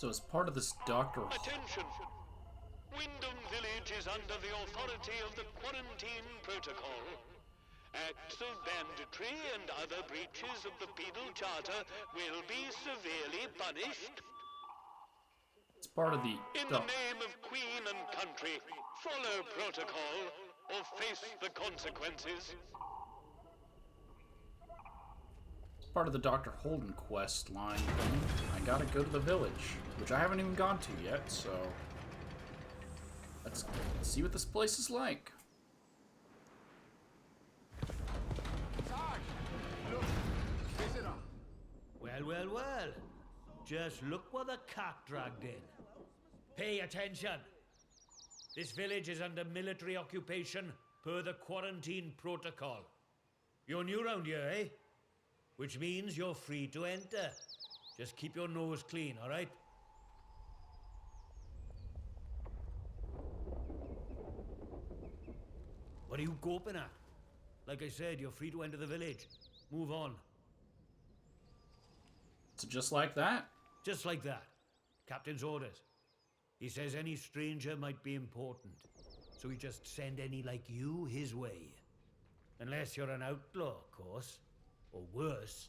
So as part of this doctor... Attention! Wyndham Village is under the authority of the quarantine protocol. Acts of banditry and other breaches of the penal charter will be severely punished. It's part of the... In the name of Queen and country, follow protocol or face the consequences. It's part of the Dr. Holden quest line thing. I gotta go to the village, which I haven't even gone to yet, so... Let's see what this place is like. Sarge! Look! Visitor! Well, well, well. Just look what the cat dragged in. Pay attention. This village is under military occupation per the quarantine protocol. You're new round here, eh? Which means you're free to enter. Just keep your nose clean, all right? What are you gawping at? Like I said, you're free to enter the village. Move on. So just like that? Just like that. Captain's orders. He says any stranger might be important, so he just send any like you his way. Unless you're an outlaw, of course. Or worse.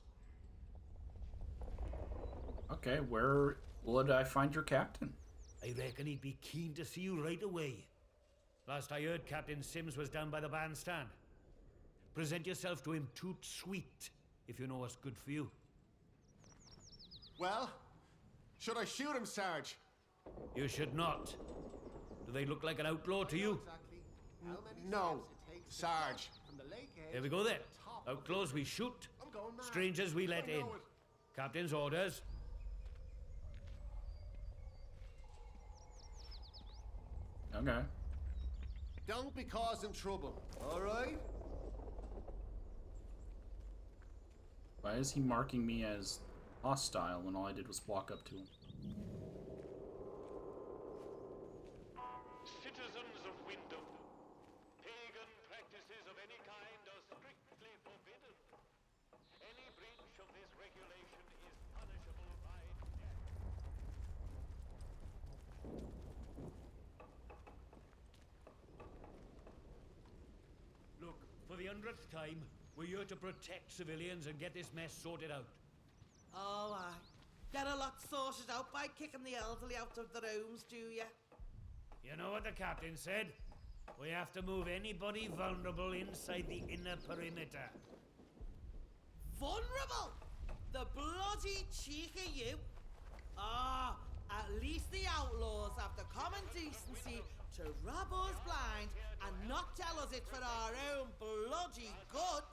Okay, where would I find your captain? I reckon he'd be keen to see you right away. Last I heard, Captain Sims was down by the bandstand. Present yourself to him toot sweet, if you know what's good for you. Well, should I shoot him, Sarge? You should not. Do they look like an outlaw to you? No, Sarge. Here we go then. Outlaws we shoot, strangers we let in. Captain's orders. Okay. Don't be causing trouble, all right? Why is he marking me as hostile when all I did was walk up to him? Citizens of Wyndham, pagan practices of any kind are strictly forbidden. Any breach of this regulation is punishable by death. Look, for the 100th time, we're here to protect civilians and get this mess sorted out. Oh, aye. Get a lot sorted out by kicking the elderly out of their homes, do ya? You know what the captain said? We have to move anybody vulnerable inside the inner perimeter. Vulnerable? The bloody cheek of you! Ah, at least the outlaws have the common decency to rob us blind and not tell us it's for our own bloody good.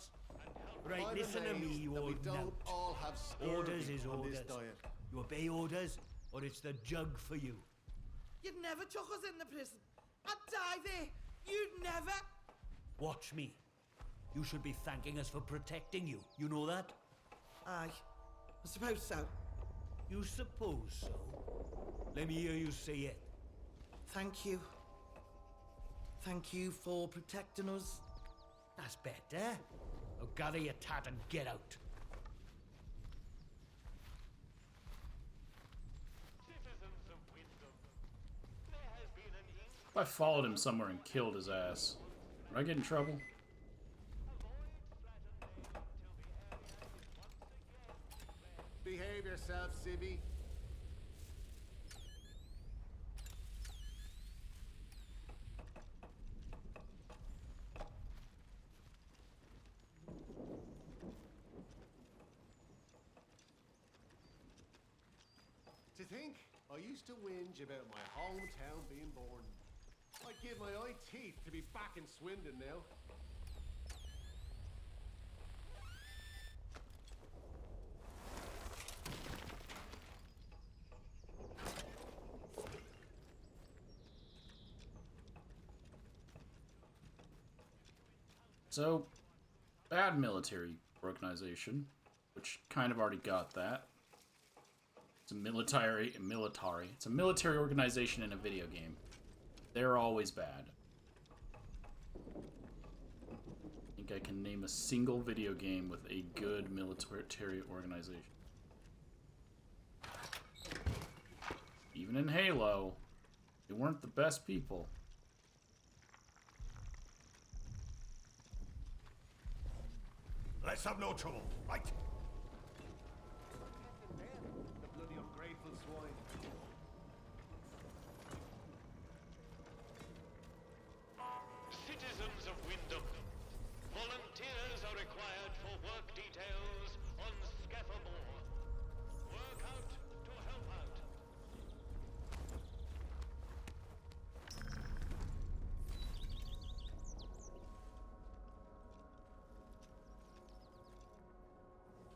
Right, I'm listen to me, amazed you that we old don't nut. all have scurvy Orders is on orders. this diet. You obey orders, or it's the jug for you. You'd never took us in the prison. I'd die there. You'd never. Watch me. You should be thanking us for protecting you. You know that? Aye, I suppose so. You suppose so? Let me hear you say it. Thank you. Thank you for protecting us. That's better. Now gather your tat and get out. Citizens of Wyndham, there has been an If I followed him somewhere and killed his ass, would I get in trouble? Behave yourself, Civvy. To think, I used to whinge about my hometown being born. I'd give my eye teeth to be back in Swindon now. So, bad military organization, which kind of already got that. It's a military. It's a military organization in a video game. They're always bad. I think I can name a single video game with a good military organization. Even in Halo, they weren't the best people. Let's have no trouble, right? The bloody ungrateful swine. Citizens of Wyndham, volunteers are required for work details on Singeferno. Work out to help out.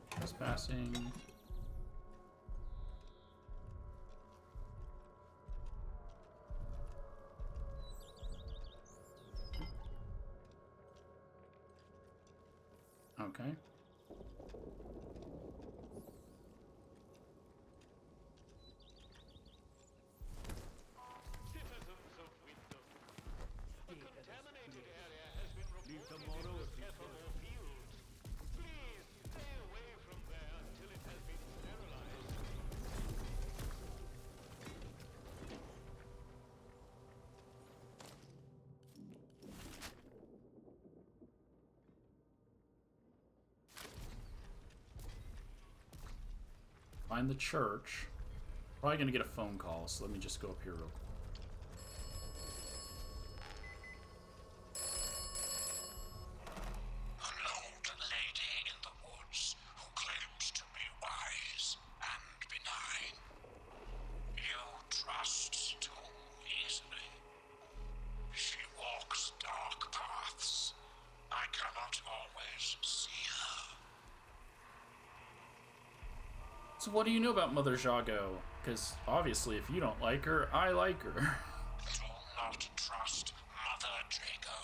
Trespassing. Okay. Citizens of Wyndham, a contaminated area has been reported in the Singeferno fields. Please stay away from there until it has been sterilized. Find the church. Probably gonna get a phone call, so let me just go up here real quick. An old lady in the woods who claims to be wise and benign. You trust too easily. She walks dark paths. I cannot always see her. So what do you know about Mother Jago? Because obviously if you don't like her, I like her. Do not trust Mother Jago.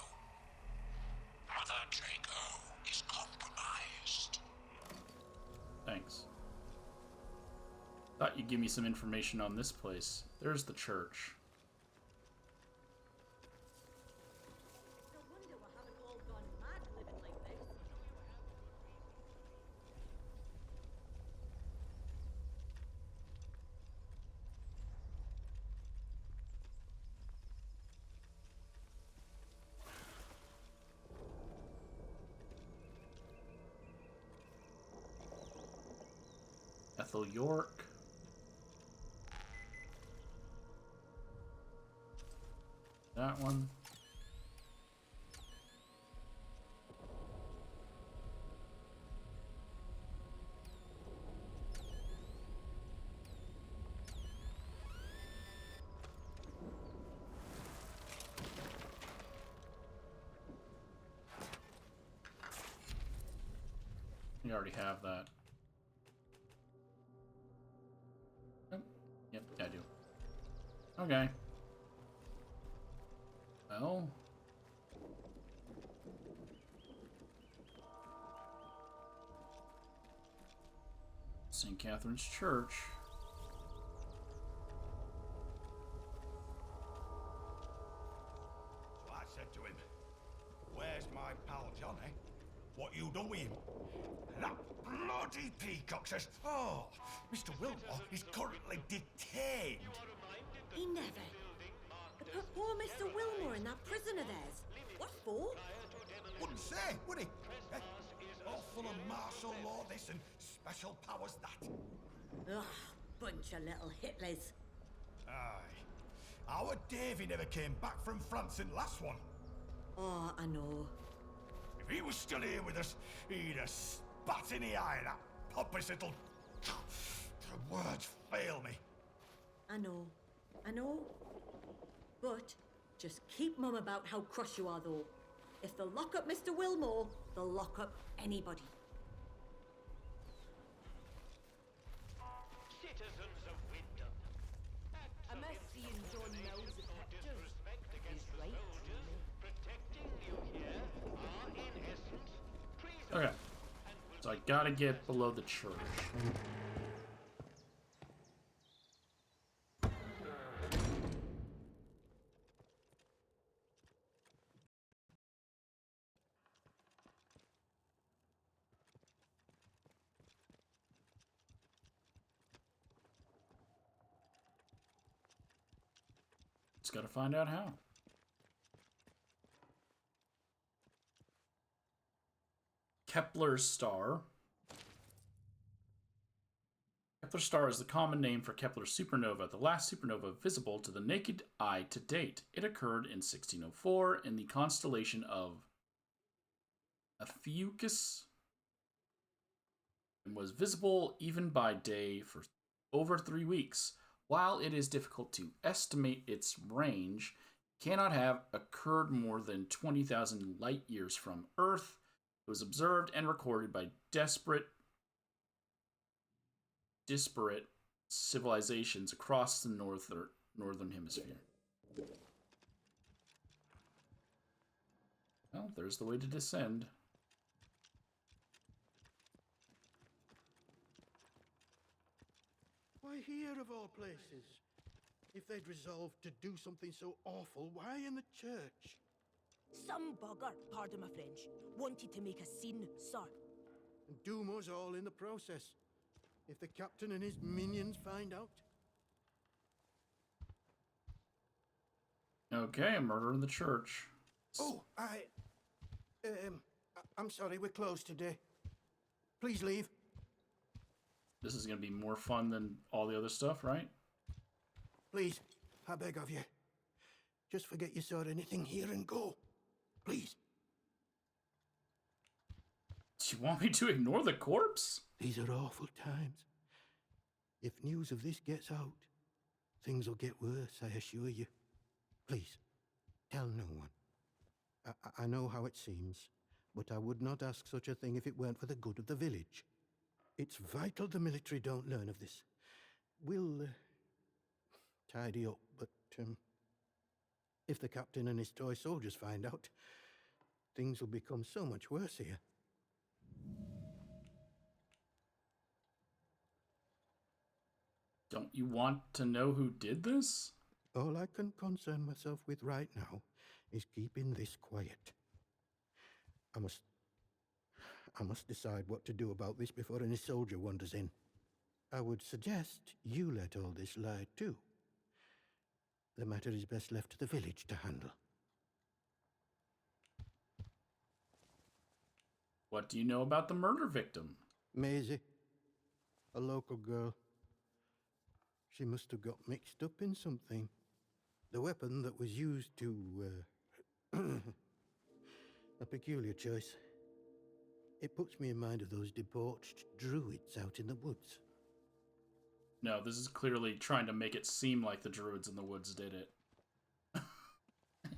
Mother Jago is compromised. Thanks. Thought you'd give me some information on this place. There's the church. No wonder we haven't all gone mad living like this. Ethel York. That one. We already have that. Yep, I do. Okay. Well. St. Catherine's Church. So I said to him, "Where's my pal John, eh? What you done with him?" And that bloody peacock says, "Oh, Mr. Wilmore is currently detained." He never. They put poor Mr. Wilmore in that prison of theirs. What for? Wouldn't say, would he? Eh? All full of martial law this and special powers that. Ugh, bunch of little Hitlers. Aye. Our Davy never came back from France in last one. Oh, I know. If he was still here with us, he'd have spat in the eye of that pompous little... The words fail me. I know. But just keep mum about how cross you are, though. If they'll lock up Mr. Wilmore, they'll lock up anybody. Citizens of Wyndham, I must see in John knows the pictures. disrespect against He's the right, soldiers Jimmy. protecting you here are in essence treason. Okay. So I gotta get below the church. Just gotta find out how. Kepler's star. Kepler's star is the common name for Kepler's supernova, the last supernova visible to the naked eye to date. It occurred in 1604 in the constellation of Ophiuchus and was visible even by day for over 3 weeks. While it is difficult to estimate its range, it cannot have occurred more than 20,000 light years from Earth. It was observed and recorded by disparate civilizations across the northern hemisphere. Well, there's the way to descend. Why here of all places? If they'd resolved to do something so awful, why in the church? Some bugger, pardon my French, wanted to make a scene, sir. And doom us all in the process. If the captain and his minions find out. Okay, a murder in the church. Oh, I'm sorry, we're closed today. Please leave. This is going to be more fun than all the other stuff, right? Please, I beg of you. Just forget you saw anything here and go. Please. Do you want me to ignore the corpse? These are awful times. If news of this gets out, things will get worse, I assure you. Please, tell no one. I know how it seems, but I would not ask such a thing if it weren't for the good of the village. It's vital the military don't learn of this. We'll tidy up, but if the captain and his toy soldiers find out, things will become so much worse here. Don't you want to know who did this? All I can concern myself with right now is keeping this quiet. I must decide what to do about this before any soldier wanders in. I would suggest you let all this lie too. The matter is best left to the village to handle. What do you know about the murder victim? Maisie, a local girl. She must have got mixed up in something. The weapon that was used to, a peculiar choice. It puts me in mind of those debauched druids out in the woods. No, this is clearly trying to make it seem like the druids in the woods did it.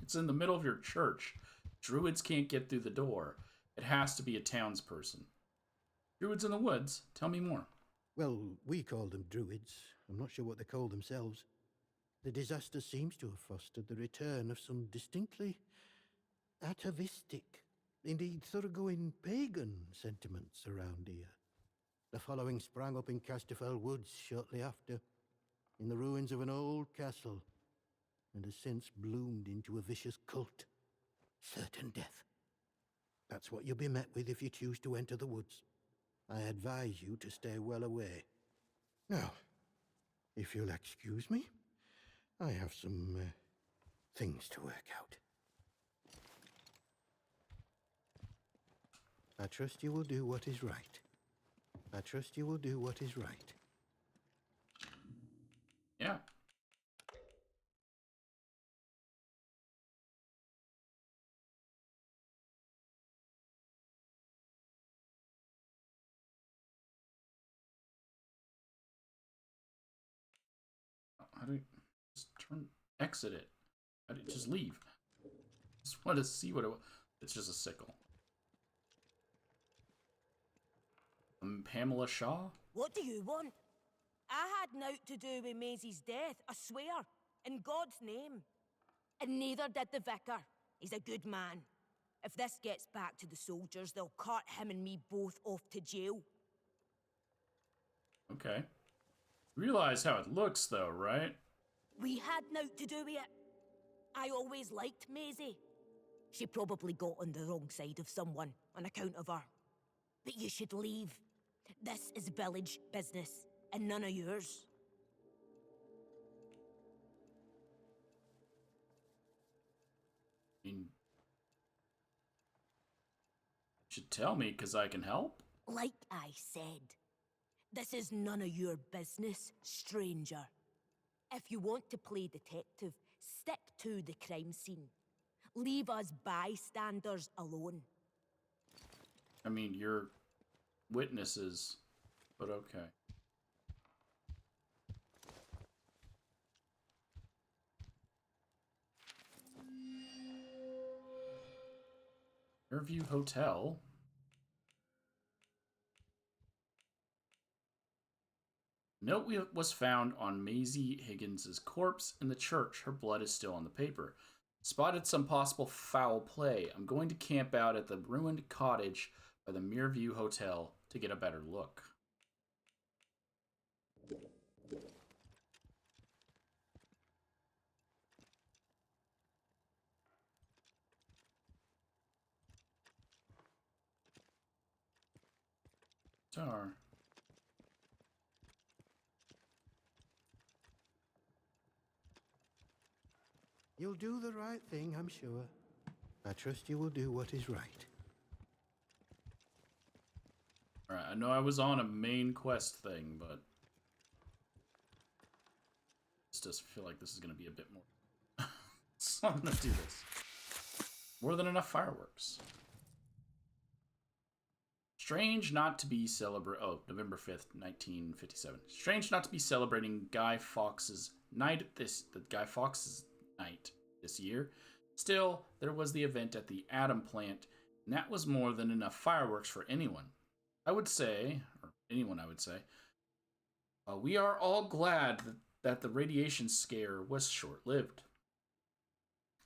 It's in the middle of your church. Druids can't get through the door. It has to be a townsperson. Druids in the woods? Tell me more. Well, we call them druids. I'm not sure what they call themselves. The disaster seems to have fostered the return of some distinctly atavistic, indeed thoroughgoing pagan sentiments around here. The following sprang up in Casterfell Woods shortly after, in the ruins of an old castle, and has since bloomed into a vicious cult. Certain death. That's what you'll be met with if you choose to enter the woods. I advise you to stay well away. Now, if you'll excuse me, I have some things to work out. I trust you will do what is right. I trust you will do what is right. Yeah. How do you just exit it? How do you just leave? Just want to see what it's just a sickle. Pamela Shaw? What do you want? I had naught to do with Maisie's death, I swear, in God's name. And neither did the vicar. He's a good man. If this gets back to the soldiers, they'll cart him and me both off to jail. Okay. Realize how it looks, though, right? We had naught to do with it. I always liked Maisie. She probably got on the wrong side of someone on account of her. But you should leave. This is village business, and none of yours. mean, you should tell me, because I can help. Like I said, this is none of your business, stranger. If you want to play detective, stick to the crime scene. Leave us bystanders alone. I mean, you're witnesses, but okay. Fairview Hotel. Note was found on Maisie Higgins's corpse in the church. Her blood is still on the paper. Spotted some possible foul play. I'm going to camp out at the ruined cottage by the Mireview Hotel to get a better look. Star. You'll do the right thing, I'm sure. I trust you will do what is right. Alright, I know I was on a main quest thing, but I just feel like this is going to be a bit more. So I'm going to do this. More than enough fireworks. Strange not to be November 5th, 1957. Strange not to be celebrating Guy Fawkes' night this year. Still, there was the event at the Atom plant, and that was more than enough fireworks for anyone. I would say, we are all glad that the radiation scare was short-lived.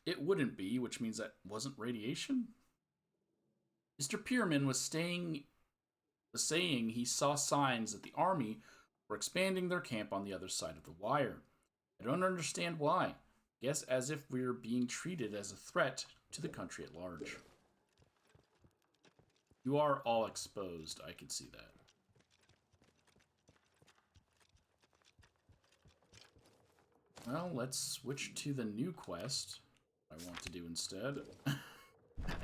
It wouldn't be, which means that wasn't radiation? Mr. Pierman was saying he saw signs that the army were expanding their camp on the other side of the wire. I don't understand why. Guess as if we're being treated as a threat to the country at large. You are all exposed, I can see that. Well, let's switch to the new quest I want to do instead.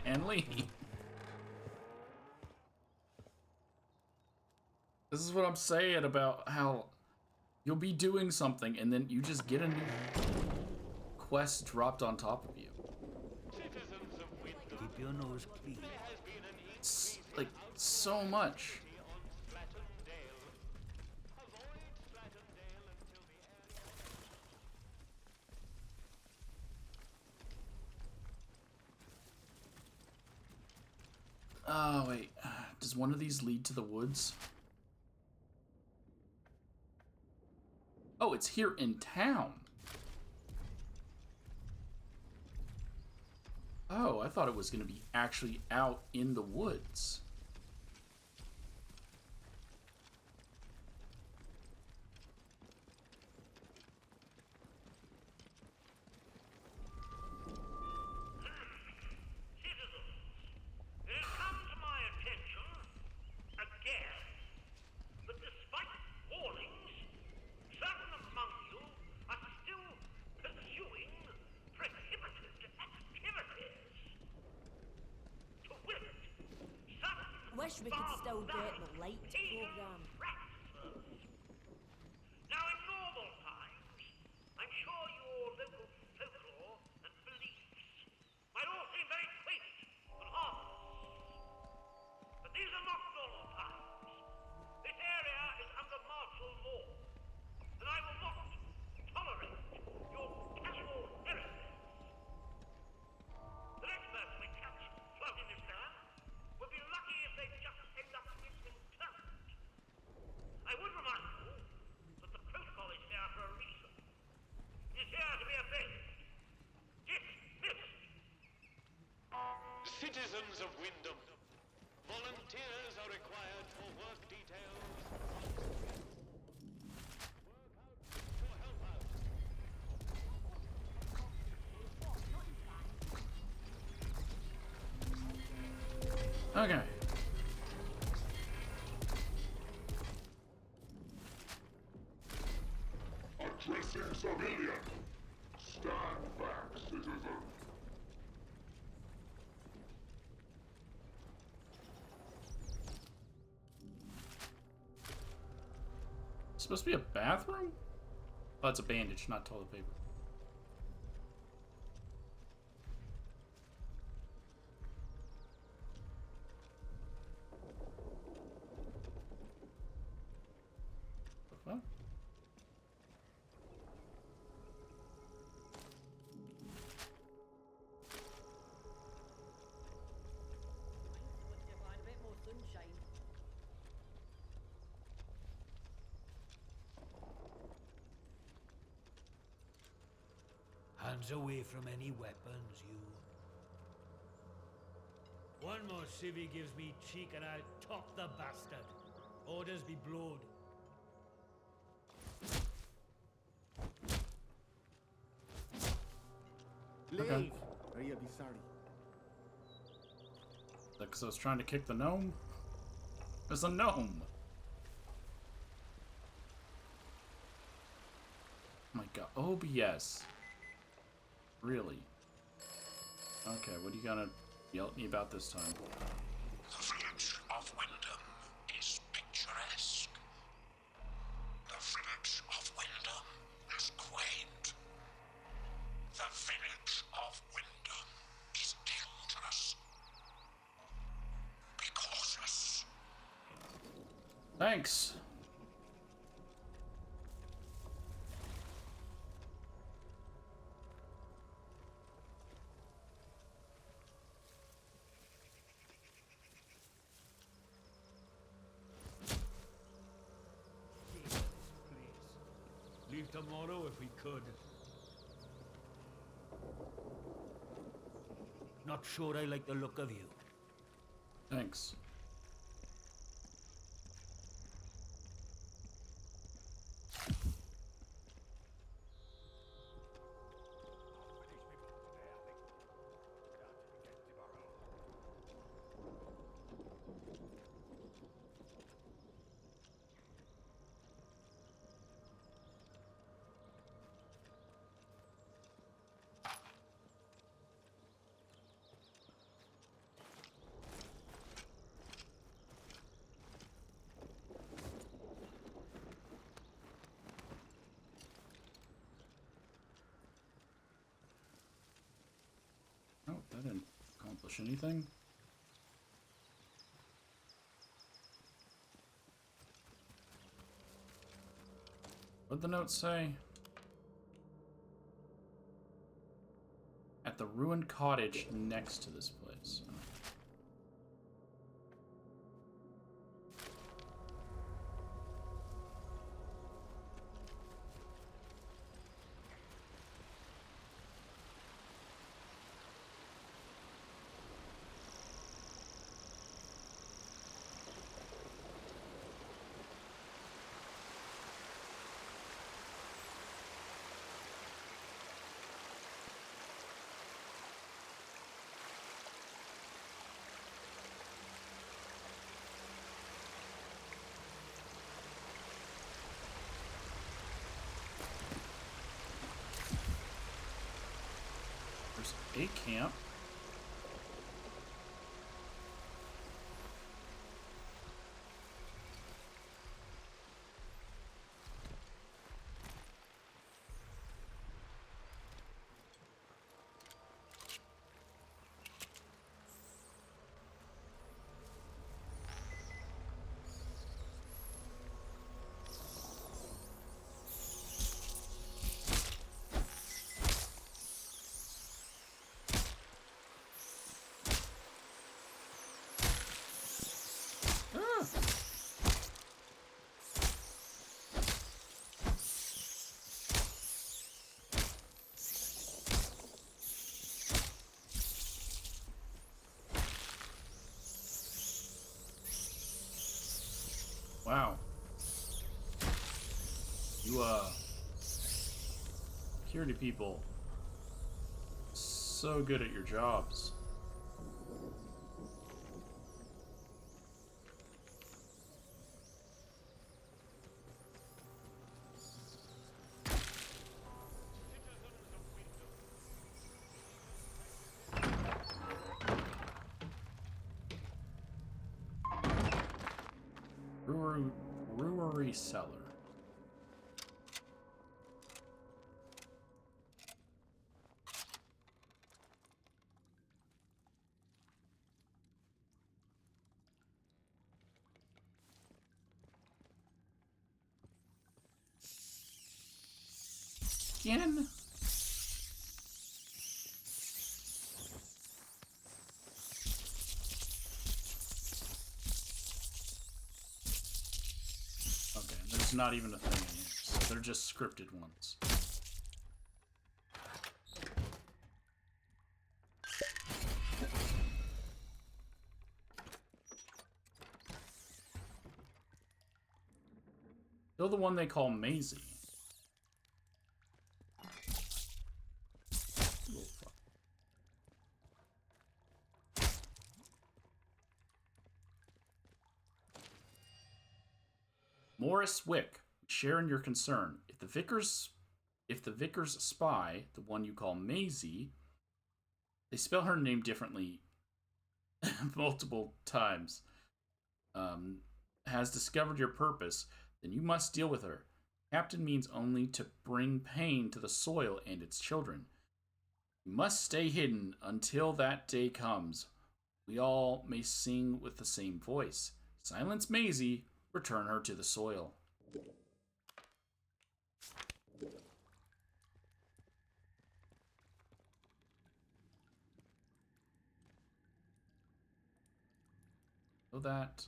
And leave. This is what I'm saying about how you'll be doing something and then you just get a new quest dropped on top of you. Keep your nose clean. It's like so much. Oh, wait. Does one of these lead to the woods? Oh, it's here in town. Oh, I thought it was going to be actually out in the woods. Wish we could still get the light program. Now, in normal times, I'm sure your local folklore and beliefs might all seem very quaint and harmless. But these are not normal times. This area is under martial law, and I will not tolerate your casual heresies. The next person we catch floating this land will be lucky if they just end up disinterred. I would remind you that the protocol is here for a reason. It is here to be obeyed. Dismissed. Citizens of Wyndham, volunteers are required for work details. Work out for help out. Okay. Addressing civilian. Stand back, citizen. supposed to be a bathroom? Oh, it's a bandage, not toilet paper. What? Hands away from any weapons, you. One more civvy gives me cheek and I'll top the bastard. Orders be blowed. Leave, or you'll be sorry. Because I was trying to kick the gnome? There's a gnome! Oh my god. OBS. Really? Okay, what are you gonna yell at me about this time? The village of Wyndham is picturesque. The village of Wyndham is quaint. The village of Wyndham is dangerous. Be cautious. Thanks! Leave tomorrow if we could. Not sure I like the look of you. Thanks. Oh, that didn't accomplish anything. What'd the note say? At the ruined cottage next to this place. Oh. There's a camp. Wow. You, security people, so good at your jobs. Brewery cellar. again? Okay, there's not even a thing in here, so they're just scripted ones. Still the one they call Maisie. Morris Wick, sharing your concern. If the vicar's spy, the one you call Maisie, they spell her name differently multiple times, has discovered your purpose, then you must deal with her. Captain means only to bring pain to the soil and its children. You must stay hidden until that day comes. We all may sing with the same voice. Silence Maisie, return her to the soil. So that...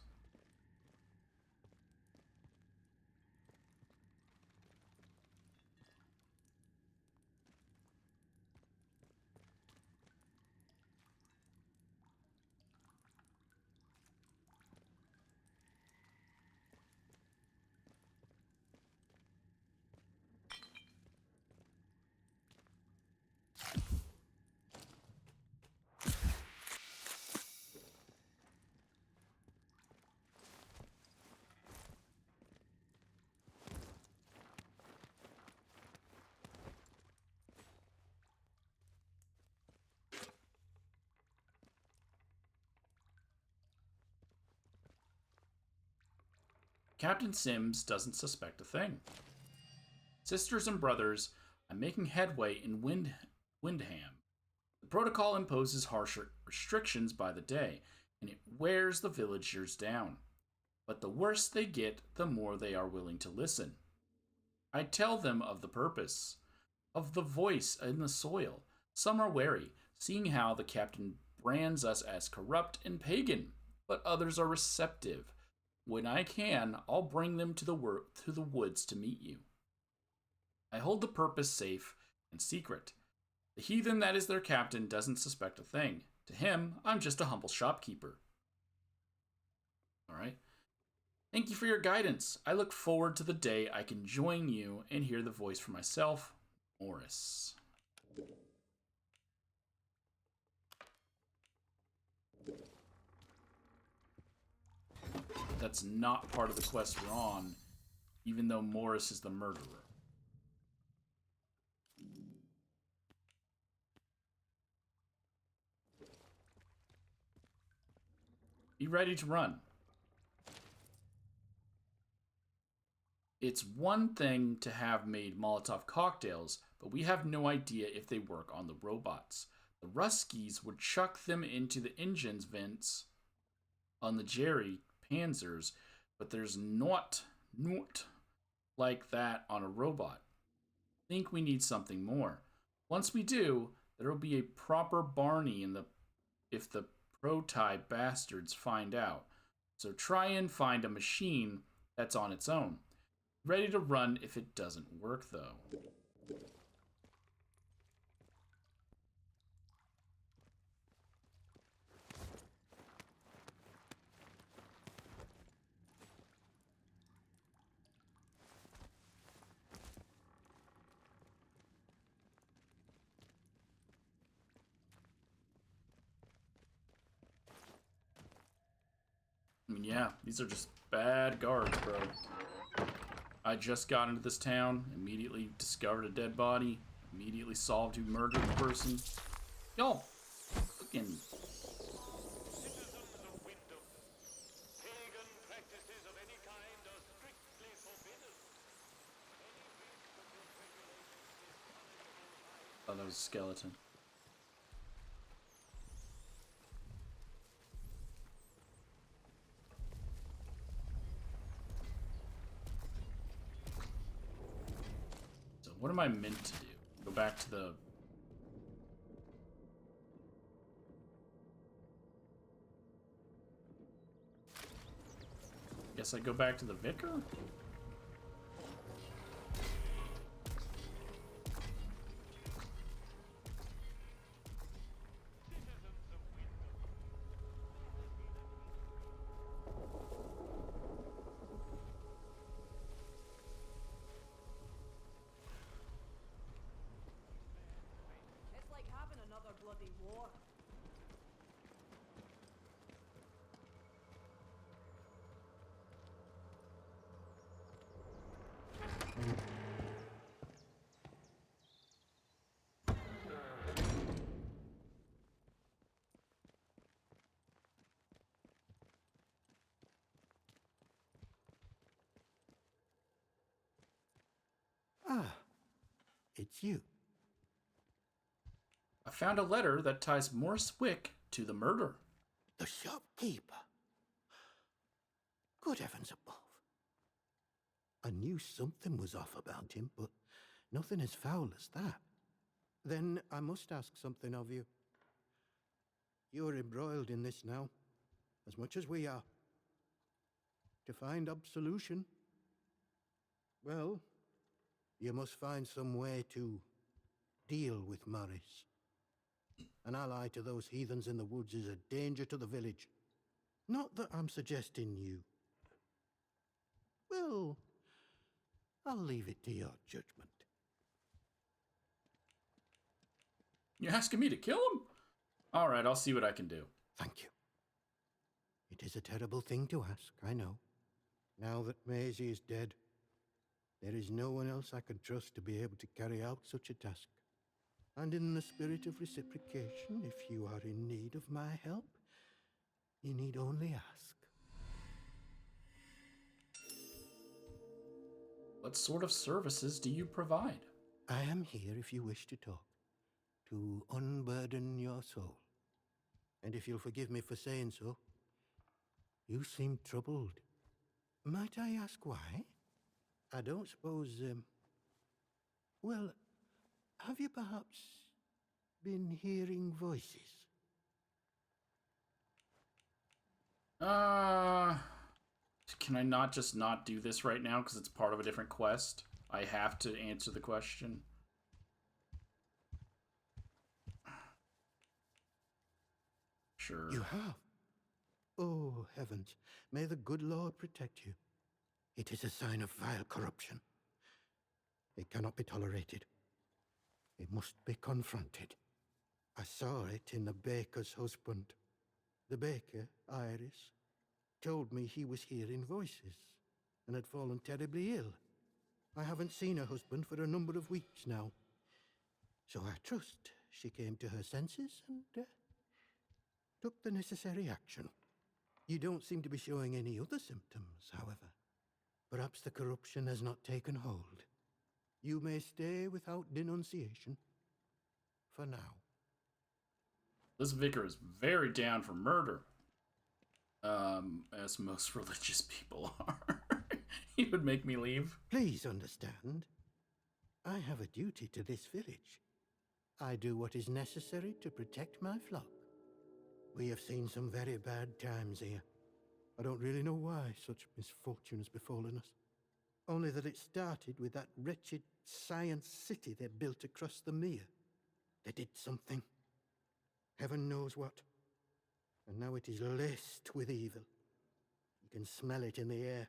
Captain Sims doesn't suspect a thing. Sisters and brothers, I'm making headway in Windham. The protocol imposes harsher restrictions by the day, and it wears the villagers down. But the worse they get, the more they are willing to listen. I tell them of the purpose, of the voice in the soil. Some are wary, seeing how the captain brands us as corrupt and pagan, but others are receptive. When I can, I'll bring them to the woods to meet you. I hold the purpose safe and secret. The heathen that is their captain doesn't suspect a thing. To him, I'm just a humble shopkeeper. Alright. Thank you for your guidance. I look forward to the day I can join you and hear the voice for myself, Morris. That's not part of the quest we're on, even though Morris is the murderer. Be ready to run. It's one thing to have made Molotov cocktails, but we have no idea if they work on the robots. The Ruskies would chuck them into the engine's vents on the Jerry Panzers, but there's not like that on a robot. Think we need something more. Once we do, there'll be a proper Barney if the pro-type bastards find out. So try and find a machine that's on its own. Ready to run if it doesn't work, though. I mean, yeah, these are just bad guards, bro. I just got into this town, immediately discovered a dead body, immediately solved who murdered the person. Y'all fucking... Citizens of Wyndham, pagan practices of any kind are strictly forbidden. Oh, that was a skeleton. So what am I meant to do? Go back to the... Guess I go back to the vicar? It's like having another bloody war. Ah, it's you. I found a letter that ties Morris Wick to the murder. The shopkeeper. Good heavens above. I knew something was off about him, but nothing as foul as that. Then I must ask something of you. You're embroiled in this now, as much as we are. To find absolution, well, you must find some way to deal with Morris. An ally to those heathens in the woods is a danger to the village. Not that I'm suggesting you. Well, I'll leave it to your judgment. You asking me to kill him? All right, I'll see what I can do. Thank you. It is a terrible thing to ask, I know. Now that Maisie is dead, there is no one else I can trust to be able to carry out such a task. And in the spirit of reciprocation, if you are in need of my help, you need only ask. What sort of services do you provide? I am here if you wish to talk, to unburden your soul. And if you'll forgive me for saying so, you seem troubled. Might I ask why? I don't suppose, well, have you perhaps been hearing voices? Can I not just not do this right now because it's part of a different quest? I have to answer the question. Sure. You have? Oh, heavens. May the good Lord protect you. It is a sign of vile corruption. It cannot be tolerated. It must be confronted. I saw it in the baker's husband. The baker, Iris, told me he was hearing voices and had fallen terribly ill. I haven't seen her husband for a number of weeks now. So I trust she came to her senses and took the necessary action. You don't seem to be showing any other symptoms, however. Perhaps the corruption has not taken hold. You may stay without denunciation. For now. This vicar is very down for murder. As most religious people are. He would make me leave. Please understand. I have a duty to this village. I do what is necessary to protect my flock. We have seen some very bad times here. I don't really know why such misfortune has befallen us. Only that it started with that wretched science city they built across the mere. They did something. Heaven knows what. And now it is laced with evil. You can smell it in the air.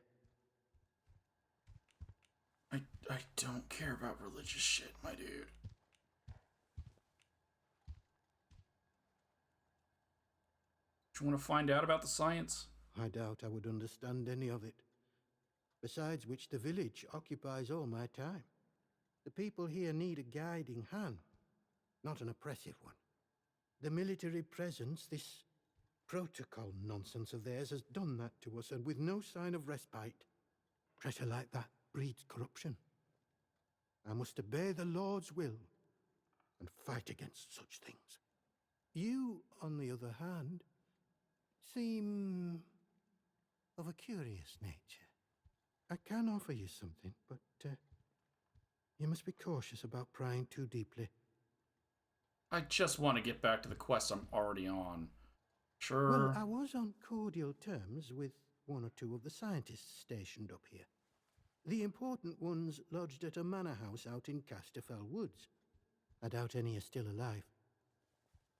I don't care about religious shit, my dude. Do you want to find out about the science? I doubt I would understand any of it. Besides which, the village occupies all my time. The people here need a guiding hand, not an oppressive one. The military presence, this protocol nonsense of theirs, has done that to us, and with no sign of respite. Pressure like that breeds corruption. I must obey the Lord's will and fight against such things. You, on the other hand, seem of a curious nature. I can offer you something, but You must be cautious about prying too deeply. I just want to get back to the quest I'm already on. Sure. Well, I was on cordial terms with one or two of the scientists stationed up here. The important ones lodged at a manor house out in Casterfell Woods. I doubt any are still alive.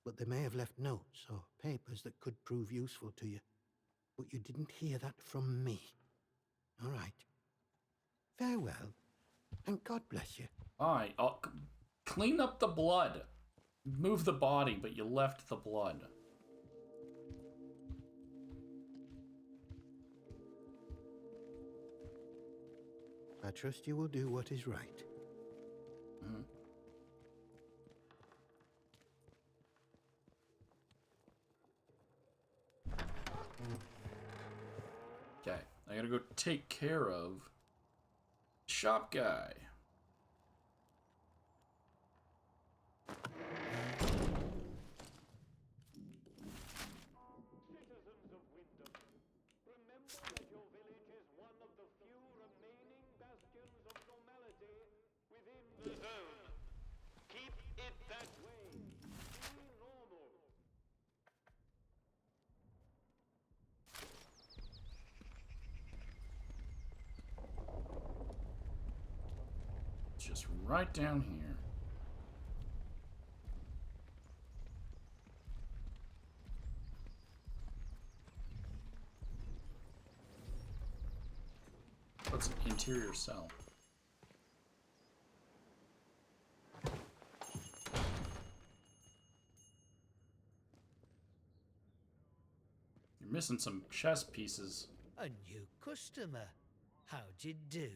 But they may have left notes or papers that could prove useful to you. But you didn't hear that from me. All right. Farewell, and God bless you. Alright, I'll clean up the blood. Move the body, but you left the blood. I trust you will do what is right. Mm-hmm. Okay, I gotta go take care of shop guy. Citizens of Wyndham, remember that your village is one of the few remaining bastions of normality within the zone. Keep it that way. Be normal. It's just right down here. What's an interior cell? You're missing some chess pieces. A new customer. How'd you do?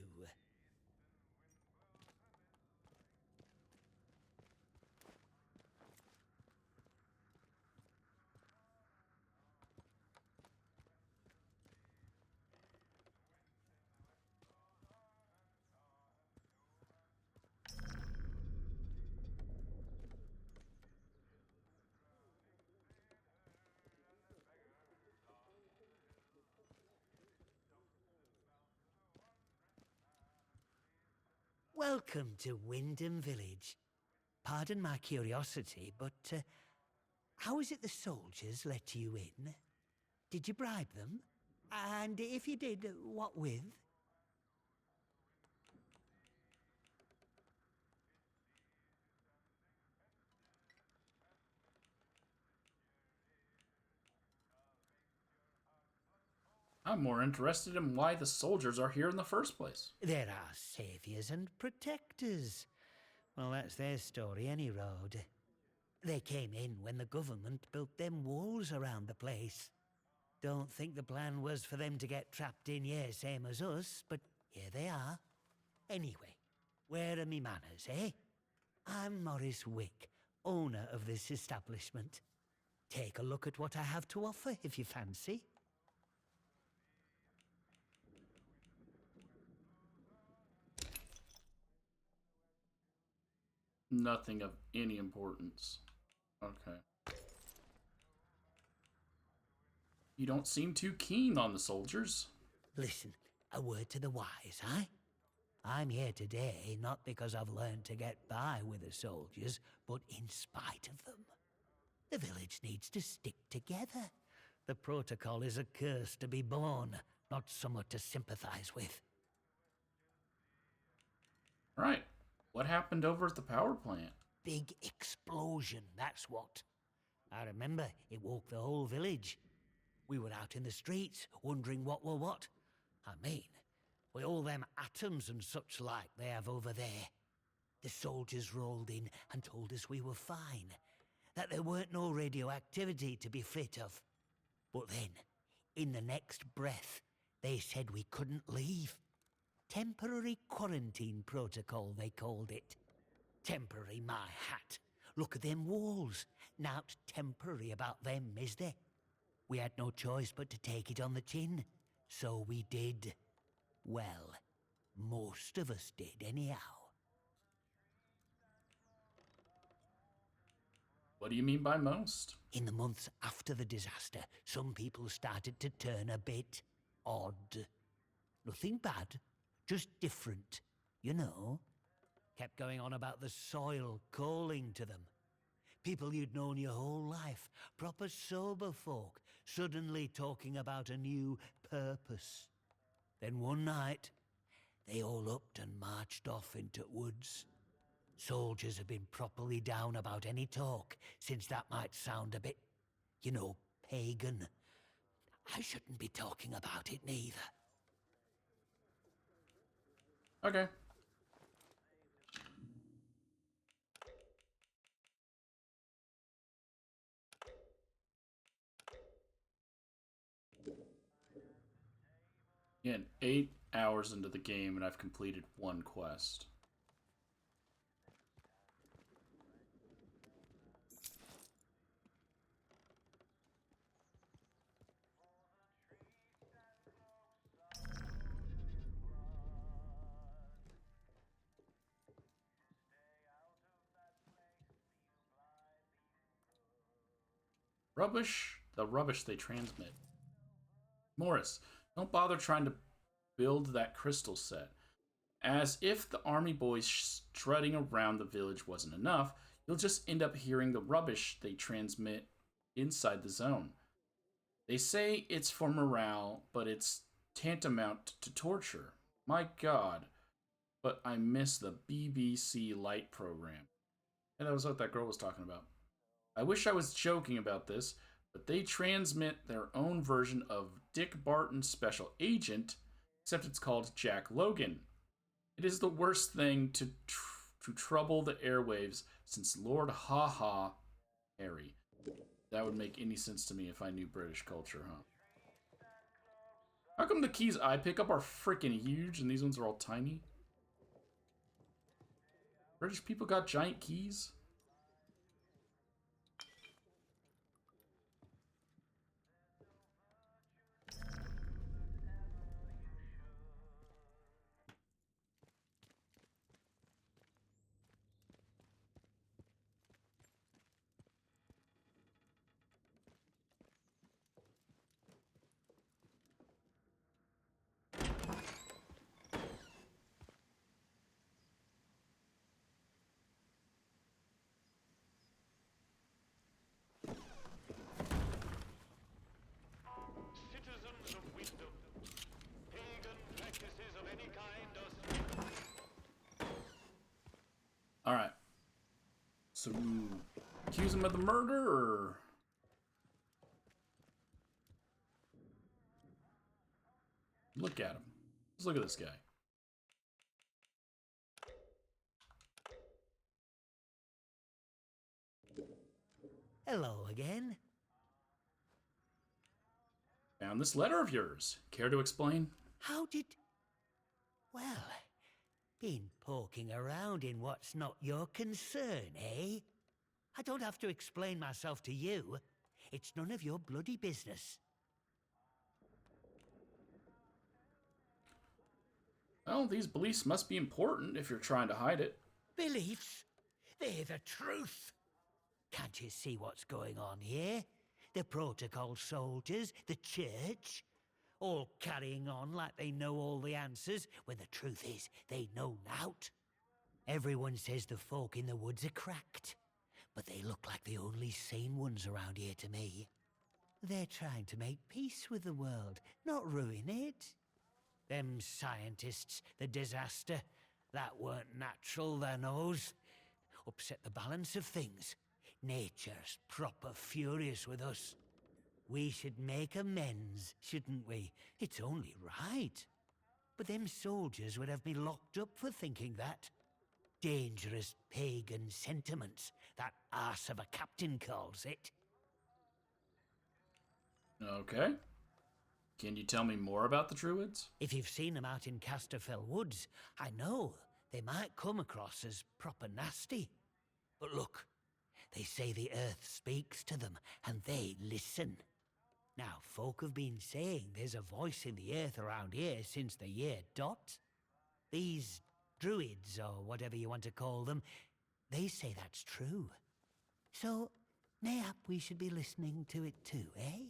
Welcome to Wyndham Village. Pardon my curiosity, but how is it the soldiers let you in? Did you bribe them? And if you did, what with? I'm more interested in why the soldiers are here in the first place. They're our saviors and protectors. Well, that's their story, any road. They came in when the government built them walls around the place. Don't think the plan was for them to get trapped in here, same as us, but here they are. Anyway, where are me manners, eh? I'm Morris Wick, owner of this establishment. Take a look at what I have to offer, if you fancy. Nothing of any importance. Okay. You don't seem too keen on the soldiers. Listen, a word to the wise, eh? I'm here today not because I've learned to get by with the soldiers, but in spite of them. The village needs to stick together. The protocol is a curse to be born, not somewhat to sympathize with. Right. What happened over at the power plant? Big explosion, that's what. I remember it woke the whole village. We were out in the streets, wondering what were what. I mean, with all them atoms and such like they have over there. The soldiers rolled in and told us we were fine, that there weren't no radioactivity to be frit of. But then, in the next breath, they said we couldn't leave. Temporary quarantine protocol, they called it. Temporary, my hat. Look at them walls. Nowt temporary about them, is there? We had no choice but to take it on the chin. So we did. Well, most of us did anyhow. What do you mean by most? In the months after the disaster, some people started to turn a bit odd. Nothing bad, just different, you know. Kept going on about the soil calling to them. People you'd known your whole life, proper sober folk, suddenly talking about a new purpose. Then one night, they all upped and marched off into woods. Soldiers have been properly down about any talk, since that might sound a bit, you know, pagan. I shouldn't be talking about it neither. Okay. Again, 8 hours into the game and I've completed one quest. The rubbish they transmit. Morris, don't bother trying to build that crystal set. As if the army boys strutting around the village wasn't enough, you'll just end up hearing the rubbish they transmit inside the zone. They say it's for morale, but it's tantamount to torture. My god. But I miss the BBC Light program. And that was what that girl was talking about. I wish I was joking about this, but they transmit their own version of Dick Barton's Special Agent, except it's called Jack Logan. It is the worst thing to trouble the airwaves since Lord Ha Ha Harry. That would make any sense to me if I knew British culture, huh? How come the keys I pick up are freaking huge and these ones are all tiny? British people got giant keys? Citizens of wisdom, pagan practices of any kind are... Alright. So, accuse him of the murder, or... Look at him. Just look at this guy. Hello again. Found this letter of yours. Care to explain? How did... Well, been poking around in what's not your concern, eh? I don't have to explain myself to you. It's none of your bloody business. Well, these beliefs must be important if you're trying to hide it. Beliefs? They're the truth. Can't you see what's going on here? The protocol soldiers, the church, all carrying on like they know all the answers, when the truth is they know nought. Everyone says the folk in the woods are cracked, but they look like the only sane ones around here to me. They're trying to make peace with the world, not ruin it. Them scientists, the disaster, that weren't natural, their nose. Upset the balance of things. Nature's proper furious with us. We should make amends, shouldn't we? It's only right. But them soldiers would have me locked up for thinking that. Dangerous pagan sentiments, that arse of a captain calls it. Okay. Can you tell me more about the Druids? If you've seen them out in Casterfell Woods, I know they might come across as proper nasty. But look, they say the earth speaks to them, and they listen. Now, folk have been saying there's a voice in the earth around here since the year dot. These druids, or whatever you want to call them, they say that's true. So, mayhap we should be listening to it too, eh?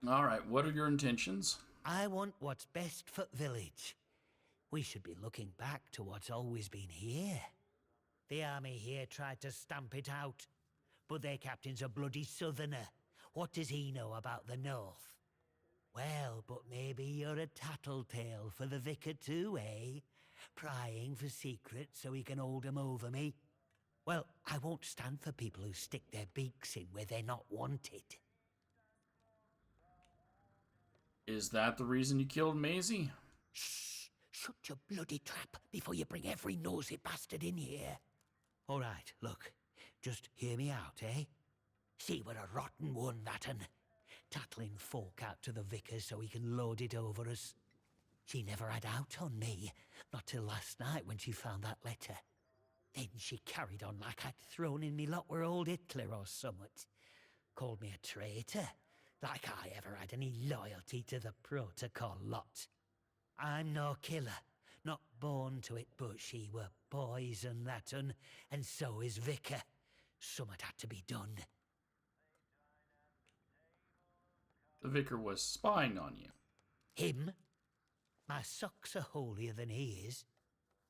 Alright, what are your intentions? I want what's best for village. We should be looking back to what's always been here. The army here tried to stamp it out, but their captain's a bloody southerner. What does he know about the north? Well, but maybe you're a tattletale for the vicar too, eh? Prying for secrets so he can hold 'em over me. Well, I won't stand for people who stick their beaks in where they're not wanted. Is that the reason you killed Maisie? Shh! Shut your bloody trap before you bring every nosy bastard in here. All right, look. Just hear me out, eh? See, we're a rotten one, that'n. Tattling folk out to the vicar so he can load it over us. She never had out on me, not till last night when she found that letter. Then she carried on like I'd thrown in me lot were old Hitler or summat. Called me a traitor, like I ever had any loyalty to the protocol lot. I'm no killer, not born to it, but she were poison, that'n, and so is Vicar. Summat had to be done. The vicar was spying on you. Him? My socks are holier than he is.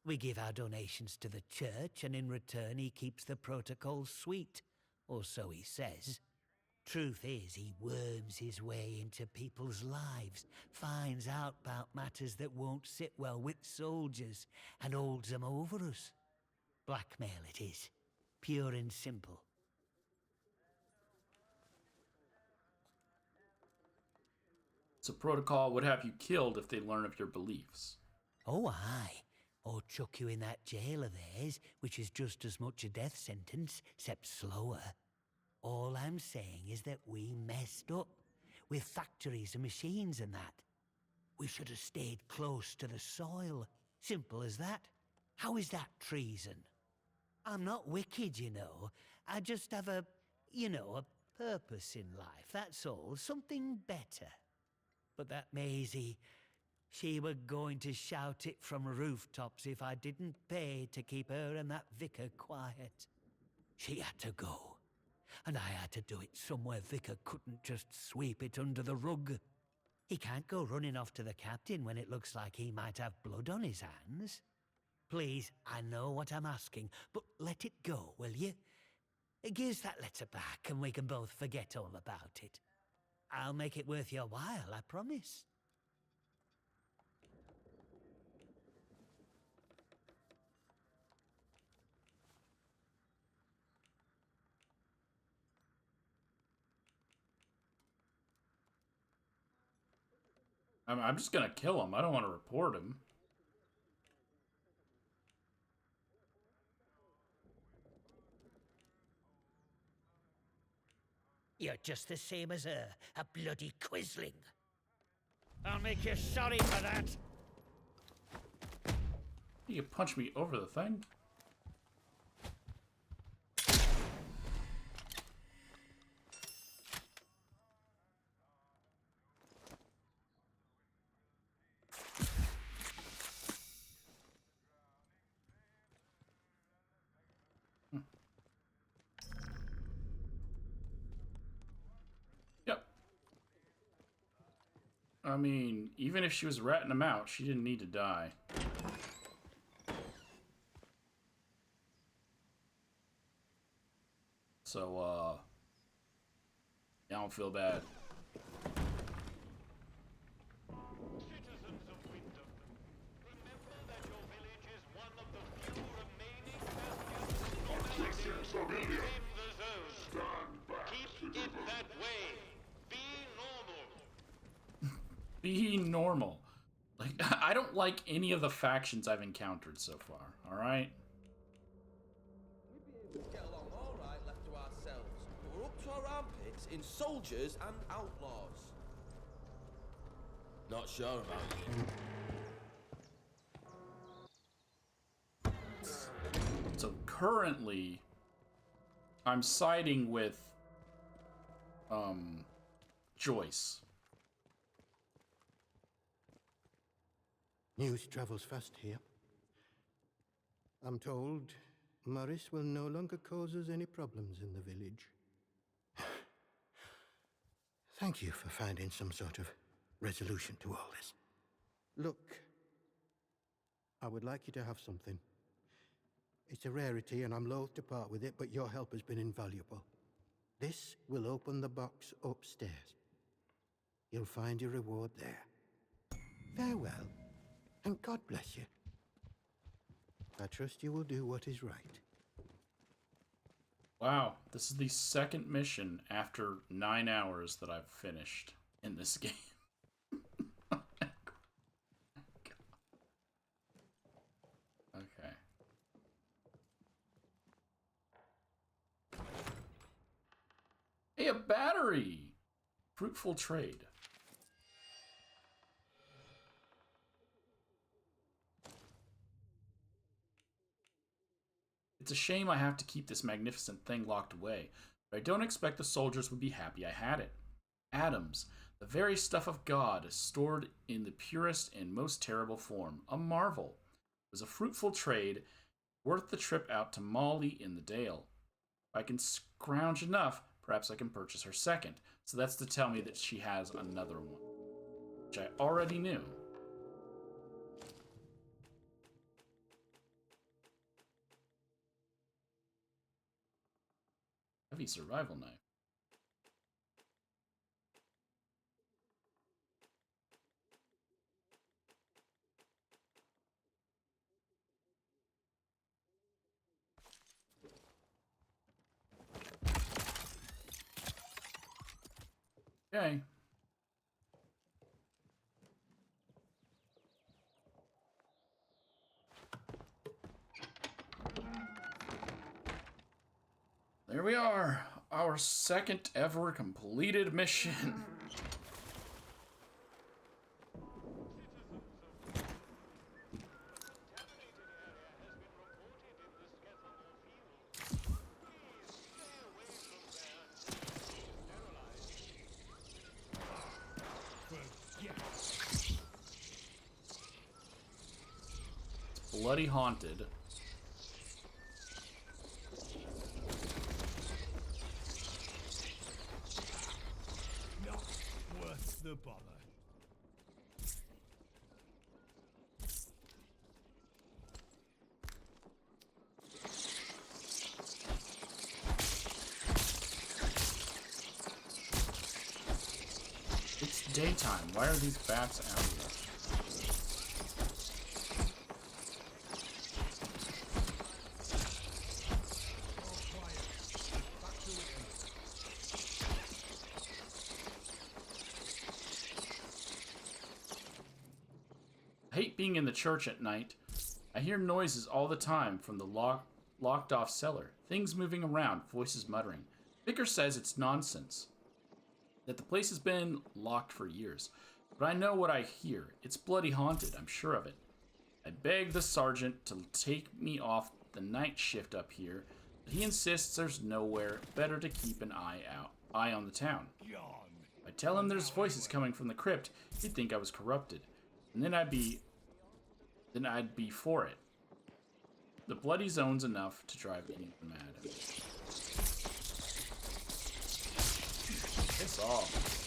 We give our donations to the church, and in return he keeps the protocol sweet, or so he says. Truth is, he worms his way into people's lives, finds out about matters that won't sit well with soldiers, and holds them over us. Blackmail it is, pure and simple. So protocol would have you killed if they learn of your beliefs. Oh, aye. Or chuck you in that jail of theirs, which is just as much a death sentence, except slower. All I'm saying is that we messed up, with factories and machines and that. We should have stayed close to the soil. Simple as that. How is that treason? I'm not wicked, you know. I just have a purpose in life, that's all. Something better. But that Maisie, she were going to shout it from rooftops if I didn't pay to keep her and that vicar quiet. She had to go, and I had to do it somewhere Vicar couldn't just sweep it under the rug. He can't go running off to the captain when it looks like he might have blood on his hands. Please, I know what I'm asking, but let it go, will you? Give us that letter back and we can both forget all about it. I'll make it worth your while, I promise. I'm just gonna kill him. I don't want to report him. You're just the same as her, a bloody quisling. I'll make you sorry for that. You punch me over the thing? Yep. I mean, even if she was ratting him out, she didn't need to die. So, I don't feel bad. Citizens of Wyndham, remember that your village is one of the few remaining bastions of normality within the zone. Keep it that way. Be normal. Be normal. Like, I don't like any of the factions I've encountered so far, alright? We'd get along all right left to ourselves, but we're up to our armpits in soldiers and outlaws. Not sure about you. So currently, I'm siding with, Joyce. News travels fast here. I'm told Morris will no longer cause us any problems in the village. Thank you for finding some sort of resolution to all this. Look, I would like you to have something. It's a rarity, and I'm loath to part with it, but your help has been invaluable. This will open the box upstairs. You'll find your reward there. Farewell, and God bless you. I trust you will do what is right. Wow, this is the second mission after 9 hours that I've finished in this game. Okay. Hey, a battery! Fruitful trade. It's a shame I have to keep this magnificent thing locked away, but I don't expect the soldiers would be happy I had it. Atoms, the very stuff of God, stored in the purest and most terrible form. A marvel. It was a fruitful trade, worth the trip out to Molly in the Dale. If I can scrounge enough, perhaps I can purchase her second. So that's to tell me that she has another one, which I already knew. Heavy survival knife. Okay. There we are. Our second ever completed mission. It's bloody haunted. Not worth the bother. It's daytime. Why are these bats out here? I hate being in the church at night. I hear noises all the time from the locked off cellar. Things moving around, voices muttering. Vicar says it's nonsense, that the place has been locked for years. But I know what I hear. It's bloody haunted, I'm sure of it. I beg the sergeant to take me off the night shift up here, but he insists there's nowhere better to keep an eye on the town. I tell him there's voices coming from the crypt, he'd think I was corrupted. And then I'd be for it. The bloody zone's enough to drive anyone mad. Piss off.